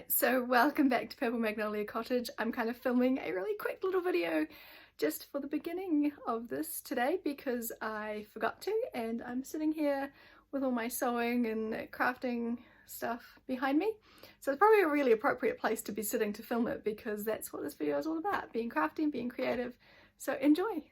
So welcome back to Purple Magnolia Cottage. I'm kind of filming a really quick little video just for the beginning of this today because I forgot to, and I'm sitting here with all my sewing and crafting stuff behind me. So it's probably a really appropriate place to be sitting to film it because that's what this video is all about, being crafty and being creative. So enjoy!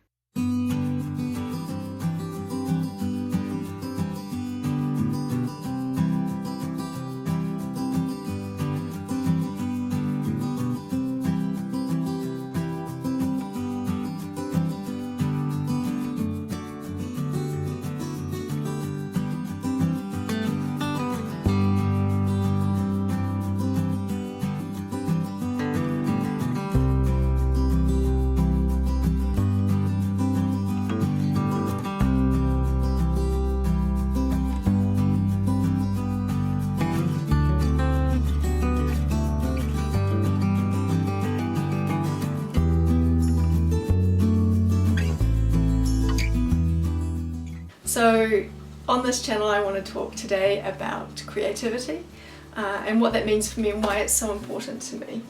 So on this channel I want to talk today about creativity and what that means for me and why it's so important to me.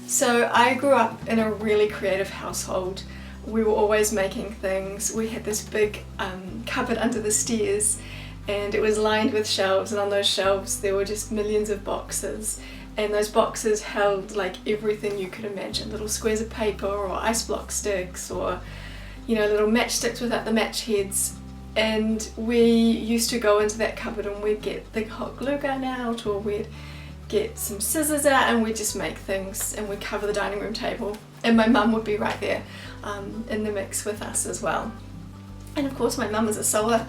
So I grew up in a really creative household. We were always making things. We had this big cupboard under the stairs and it was lined with shelves, and on those shelves there were just millions of boxes, and those boxes held like everything you could imagine, little squares of paper or ice block sticks or, you know, little matchsticks without the match heads. And we used to go into that cupboard and we'd get the hot glue gun out, or we'd get some scissors out, and we'd just make things, and we'd cover the dining room table, and my mum would be right there in the mix with us as well. And of course my mum is a sewer.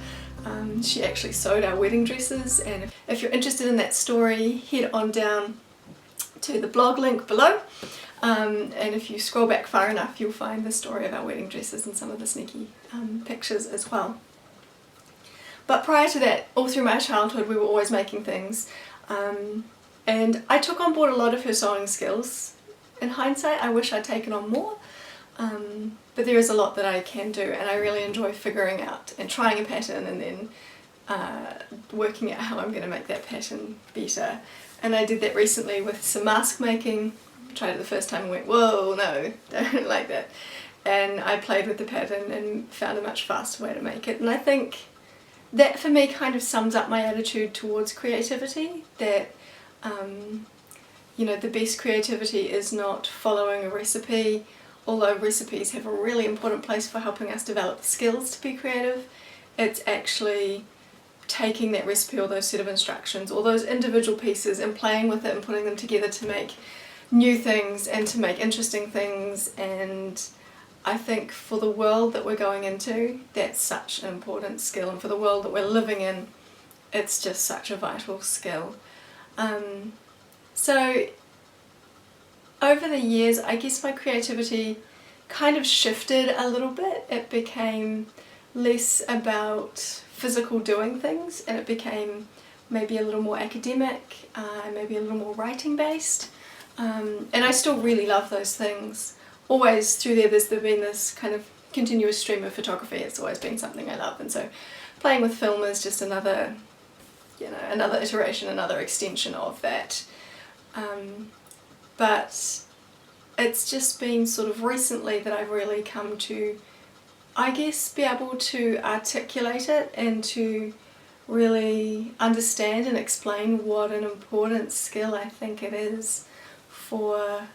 She actually sewed our wedding dresses, and if you're interested in that story, head on down to the blog link below, and if you scroll back far enough you'll find the story of our wedding dresses and some of the sneaky pictures as well. But prior to that, all through my childhood, we were always making things, and I took on board a lot of her sewing skills. In hindsight, I wish I'd taken on more, but there is a lot that I can do, and I really enjoy figuring out and trying a pattern and then working out how I'm going to make that pattern better. And I did that recently with some mask making. Tried it the first time and went, whoa, no, don't like that. And I played with the pattern and found a much faster way to make it, and I think that for me kind of sums up my attitude towards creativity, that you know, the best creativity is not following a recipe, although recipes have a really important place for helping us develop the skills to be creative. It's actually taking that recipe or those set of instructions or those individual pieces and playing with it and putting them together to make new things and to make interesting things. And I think for the world that we're going into, that's such an important skill, and for the world that we're living in, it's just such a vital skill. So over the years, I guess my creativity kind of shifted a little bit. It became less about physical doing things, and it became maybe a little more academic, maybe a little more writing based, and I still really love those things. Always through there's been this kind of continuous stream of photography. It's always been something I love, and so playing with film is just another, you know, another iteration, another extension of that. But it's just been sort of recently that I've really come to, I guess, be able to articulate it and to really understand and explain what an important skill I think it is for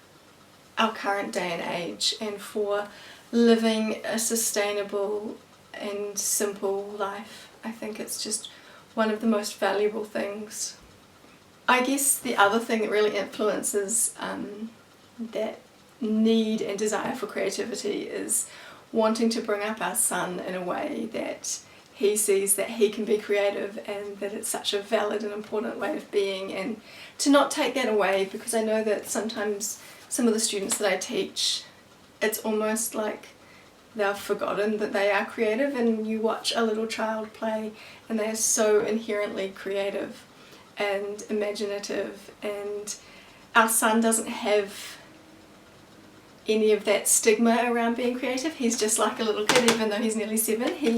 our current day and age, and for living a sustainable and simple life. I think it's just one of the most valuable things. I guess the other thing that really influences that need and desire for creativity is wanting to bring up our son in a way that he sees that he can be creative and that it's such a valid and important way of being, and to not take that away, because I know that sometimes some of the students that I teach, it's almost like they've forgotten that they are creative, and you watch a little child play and they are so inherently creative and imaginative, and our son doesn't have any of that stigma around being creative. He's just like a little kid, even though he's nearly 7. He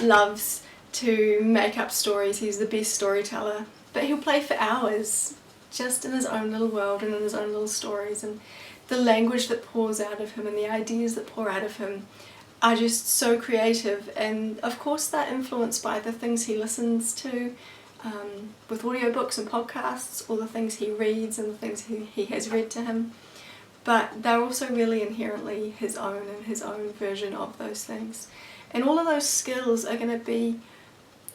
loves to make up stories. He's the best storyteller, but he'll play for hours just in his own little world and in his own little stories, and the language that pours out of him and the ideas that pour out of him are just so creative. And of course they're influenced by the things he listens to with audiobooks and podcasts, or the things he reads and the things he has read to him, but they're also really inherently his own and his own version of those things. And all of those skills are going to be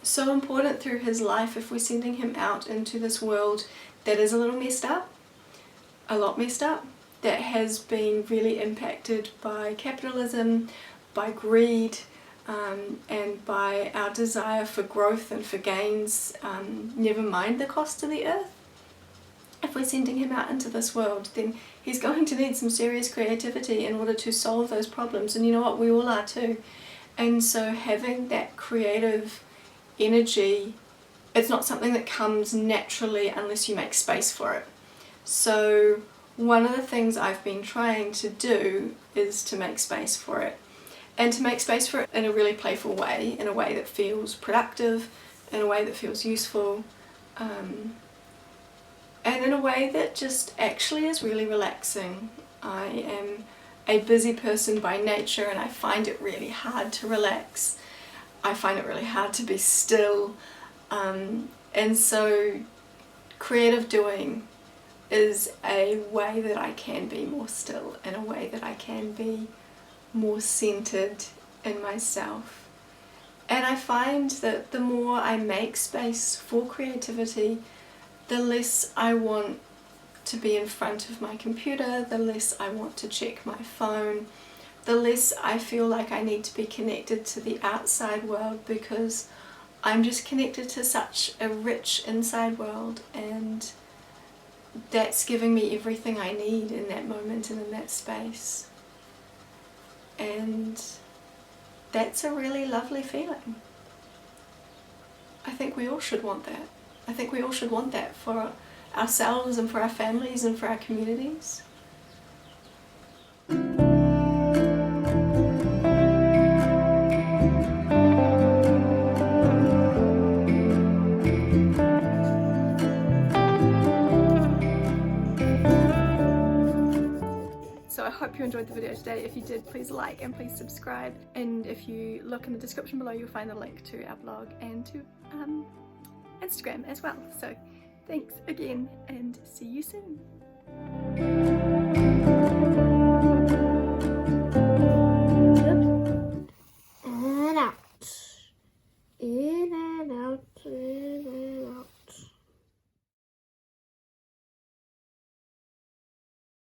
so important through his life if we're sending him out into this world that is a little messed up, a lot messed up, that has been really impacted by capitalism, by greed, and by our desire for growth and for gains, never mind the cost to the earth. If we're sending him out into this world, then he's going to need some serious creativity in order to solve those problems, and you know what, we all are too. And so having that creative energy, it's not something that comes naturally unless you make space for it. So one of the things I've been trying to do is to make space for it, and to make space for it in a really playful way, in a way that feels productive, in a way that feels useful, and in a way that just actually is really relaxing. I am a busy person by nature, and I find it really hard to relax. I find it really hard to be still, and so creative doing is a way that I can be more still, in a way that I can be more centered in myself. And I find that the more I make space for creativity, the less I want to be in front of my computer, the less I want to check my phone, the less I feel like I need to be connected to the outside world, because I'm just connected to such a rich inside world, and that's giving me everything I need in that moment and in that space. And that's a really lovely feeling. I think we all should want that. I think we all should want that for ourselves and for our families and for our communities. So I hope you enjoyed the video today. If you did, please like and please subscribe. And if you look in the description below, you'll find the link to our blog and to Instagram as well. So thanks again, and see you soon.